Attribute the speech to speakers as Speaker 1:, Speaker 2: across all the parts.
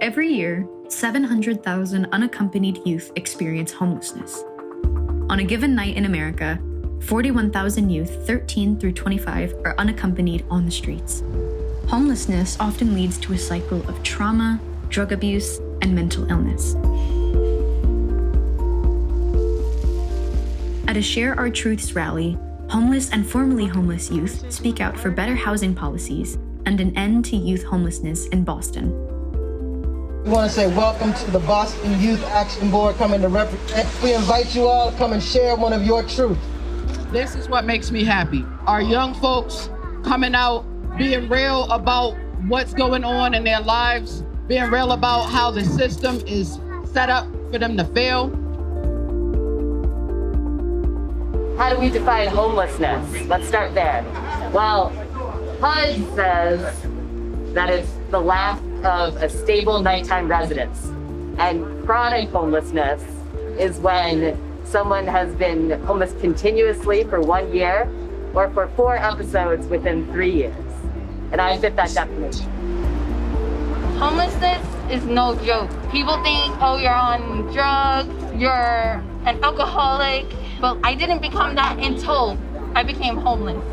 Speaker 1: Every year, 700,000 unaccompanied youth experience homelessness. On a given night in America, 41,000 youth 13 through 25 are unaccompanied on the streets. Homelessness often leads to a cycle of trauma, drug abuse, and mental illness. At a Share Our Truths rally, homeless and formerly homeless youth speak out for better housing policies and an end to youth homelessness in Boston.
Speaker 2: We want to say welcome to the Boston Youth Action Board coming to represent. We invite you all to come and share one of your truths.
Speaker 3: This is what makes me happy. Our young folks coming out, being real about what's going on in their lives, being real about how the system is set up for them to fail.
Speaker 4: How do we define homelessness? Let's start there. Well, HUD says that it's the lack of a stable nighttime residence. And chronic homelessness is when someone has been homeless continuously for 1 year or for 4 episodes within 3 years. And I fit that definition.
Speaker 5: Homelessness is no joke. People think, oh, you're on drugs, you're an alcoholic, but I didn't become that until I became homeless.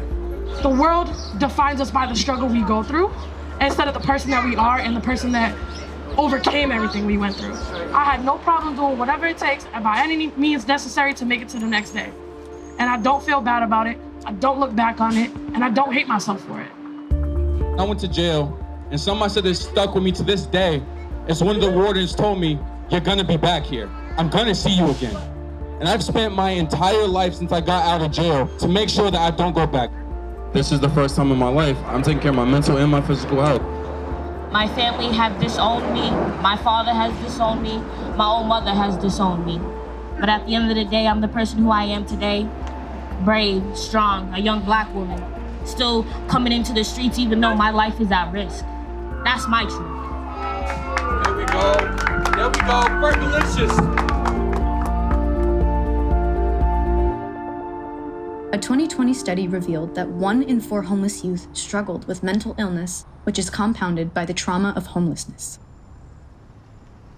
Speaker 6: The world defines us by the struggle we go through instead of the person that we are and the person that overcame everything we went through. I had no problem doing whatever it takes and by any means necessary to make it to the next day. And I don't feel bad about it, I don't look back on it, and I don't hate myself for it.
Speaker 7: I went to jail, and something I said that stuck with me to this day is one of the wardens told me, "You're gonna be back here. I'm gonna see you again." And I've spent my entire life since I got out of jail to make sure that I don't go back. This is the first time in my life I'm taking care of my mental and my physical health.
Speaker 8: My family have disowned me. My father has disowned me. My own mother has disowned me. But at the end of the day, I'm the person who I am today. Brave, strong, a young Black woman. Still coming into the streets even though my life is at risk. That's my truth.
Speaker 7: There we go. There we go. Fergalicious.
Speaker 1: A 2020 study revealed that 1 in 4 homeless youth struggled with mental illness, which is compounded by the trauma of homelessness.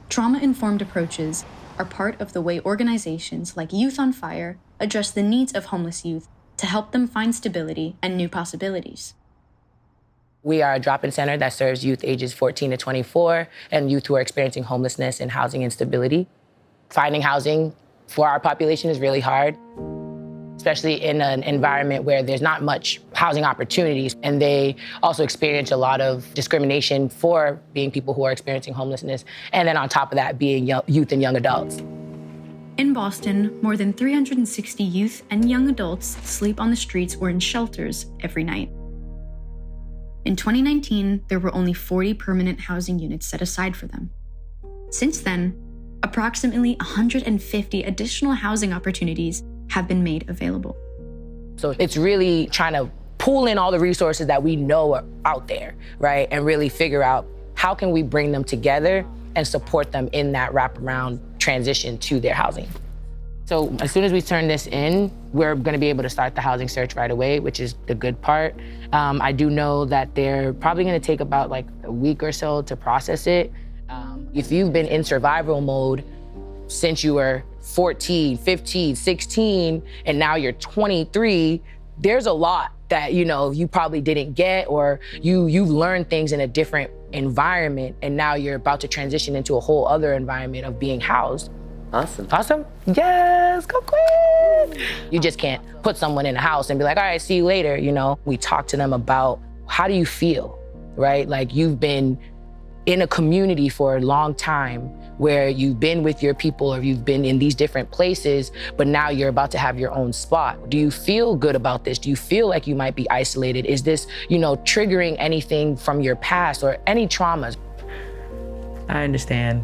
Speaker 1: Trauma-informed approaches are part of the way organizations like Youth on Fire address the needs of homeless youth to help them find stability and new possibilities.
Speaker 4: We are a drop-in center that serves youth ages 14 to 24 and youth who are experiencing homelessness and housing instability. Finding housing for our population is really hard, especially in an environment where there's not much housing opportunities. And they also experience a lot of discrimination for being people who are experiencing homelessness. And then on top of that, being youth and young adults.
Speaker 1: In Boston, more than 360 youth and young adults sleep on the streets or in shelters every night. In 2019, there were only 40 permanent housing units set aside for them. Since then, approximately 150 additional housing opportunities have been made available.
Speaker 4: So it's really trying to pull in all the resources that we know are out there, right? And really figure out how can we bring them together and support them in that wraparound transition to their housing. So as soon as we turn this in, we're gonna be able to start the housing search right away, which is the good part. I do know that they're probably gonna take about like a week or so to process it. If you've been in survival mode since you were 14, 15, 16, and now you're 23, there's a lot that, you probably didn't get, or you've learned things in a different environment, and now you're about to transition into a whole other environment of being housed.
Speaker 9: Awesome.
Speaker 4: Awesome? Yes, go Queen! You just can't put someone in a house and be like, all right, see you later, We talk to them about, how do you feel, right? Like you've been in a community for a long time where you've been with your people or you've been in these different places, but now you're about to have your own spot. Do you feel good about this? Do you feel like you might be isolated? Is this, triggering anything from your past or any traumas?
Speaker 9: I understand.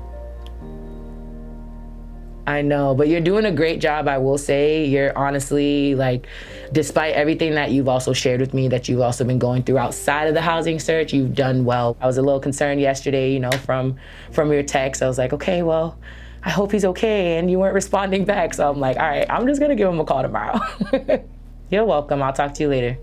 Speaker 9: I know, but you're doing a great job, I will say. You're honestly, despite everything that you've also shared with me, that you've also been going through outside of the housing search, you've done well. I was a little concerned yesterday, from your text. I was like, okay, well, I hope he's okay, and you weren't responding back. So I'm like, all right, I'm just gonna give him a call tomorrow. You're welcome, I'll talk to you later.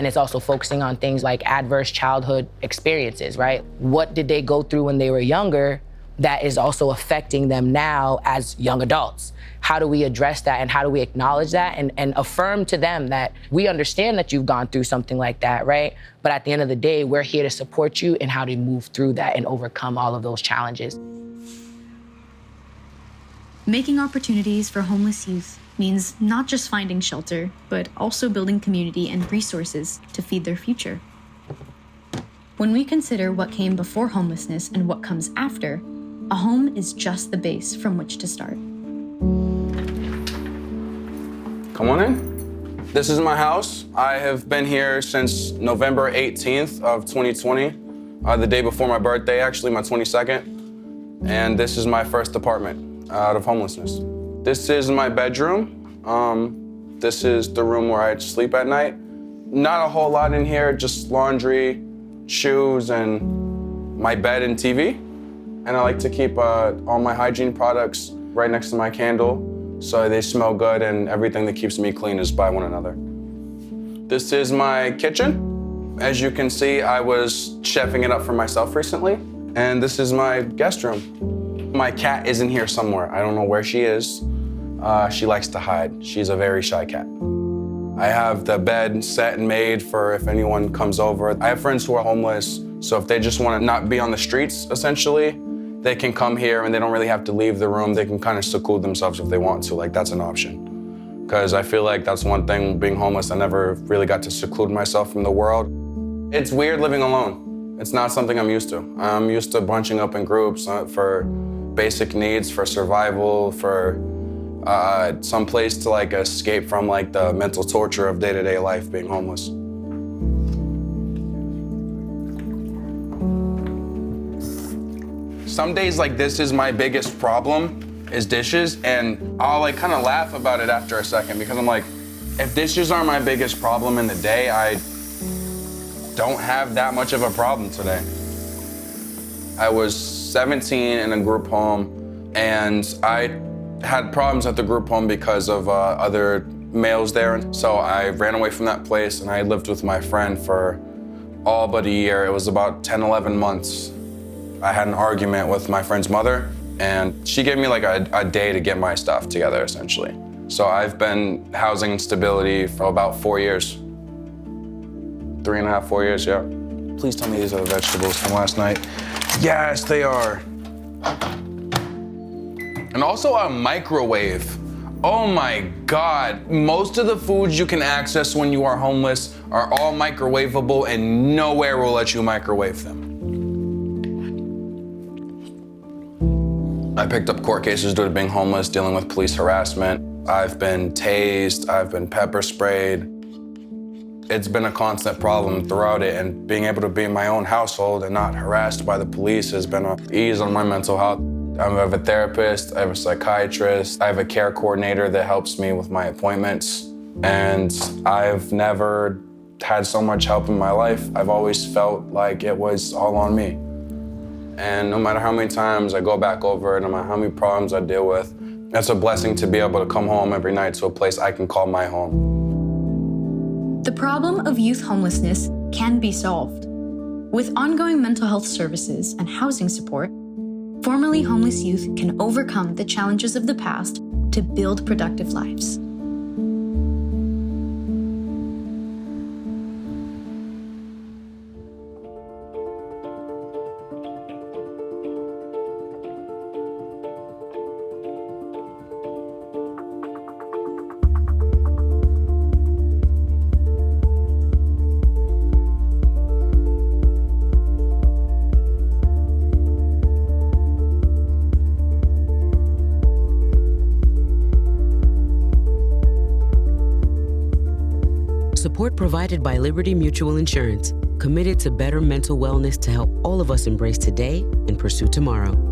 Speaker 4: And it's also focusing on things like adverse childhood experiences, right? What did they go through when they were younger that is also affecting them now as young adults? How do we address that and how do we acknowledge that and affirm to them that we understand that you've gone through something like that, right? But at the end of the day, we're here to support you in how to move through that and overcome all of those challenges.
Speaker 1: Making opportunities for homeless youth means not just finding shelter, but also building community and resources to feed their future. When we consider what came before homelessness and what comes after, a home is just the base from which to start.
Speaker 10: Come on in. This is my house. I have been here since November 18th of 2020, the day before my birthday, actually, my 22nd. And this is my first apartment out of homelessness. This is my bedroom. This is the room where I sleep at night. Not a whole lot in here, just laundry, shoes, and my bed and TV. And I like to keep all my hygiene products right next to my candle so they smell good, and everything that keeps me clean is by one another. This is my kitchen. As you can see, I was chefing it up for myself recently. And this is my guest room. My cat is in here somewhere. I don't know where she is. She likes to hide. She's a very shy cat. I have the bed set and made for if anyone comes over. I have friends who are homeless, so if they just want to not be on the streets, essentially, they can come here and they don't really have to leave the room. They can kind of seclude themselves if they want to. Like, that's an option. Because I feel like that's one thing, being homeless, I never really got to seclude myself from the world. It's weird living alone. It's not something I'm used to. I'm used to bunching up in groups for basic needs, for survival, for some place to like escape from like the mental torture of day-to-day life being homeless. Some days like this is my biggest problem, is dishes, and I'll like kind of laugh about it after a second because I'm like, if dishes are my biggest problem in the day, I don't have that much of a problem today. I was 17 in a group home, and I had problems at the group home because of other males there. So I ran away from that place, and I lived with my friend for all but a year. It was about 10, 11 months. I had an argument with my friend's mother, and she gave me like a day to get my stuff together, essentially. So I've been housing instability for about 4 years. 3.5, 4 years, yeah. Please tell me these are the vegetables from last night. Yes, they are. And also a microwave. Oh my God. Most of the foods you can access when you are homeless are all microwavable, and nowhere will let you microwave them. I picked up court cases due to being homeless, dealing with police harassment. I've been tased, I've been pepper sprayed. It's been a constant problem throughout it, and being able to be in my own household and not harassed by the police has been an ease on my mental health. I have a therapist, I have a psychiatrist, I have a care coordinator that helps me with my appointments, and I've never had so much help in my life. I've always felt like it was all on me. And no matter how many times I go back over it, no matter how many problems I deal with, it's a blessing to be able to come home every night to a place I can call my home.
Speaker 1: The problem of youth homelessness can be solved. With ongoing mental health services and housing support, formerly homeless youth can overcome the challenges of the past to build productive lives.
Speaker 11: Support provided by Liberty Mutual Insurance, committed to better mental wellness to help all of us embrace today and pursue tomorrow.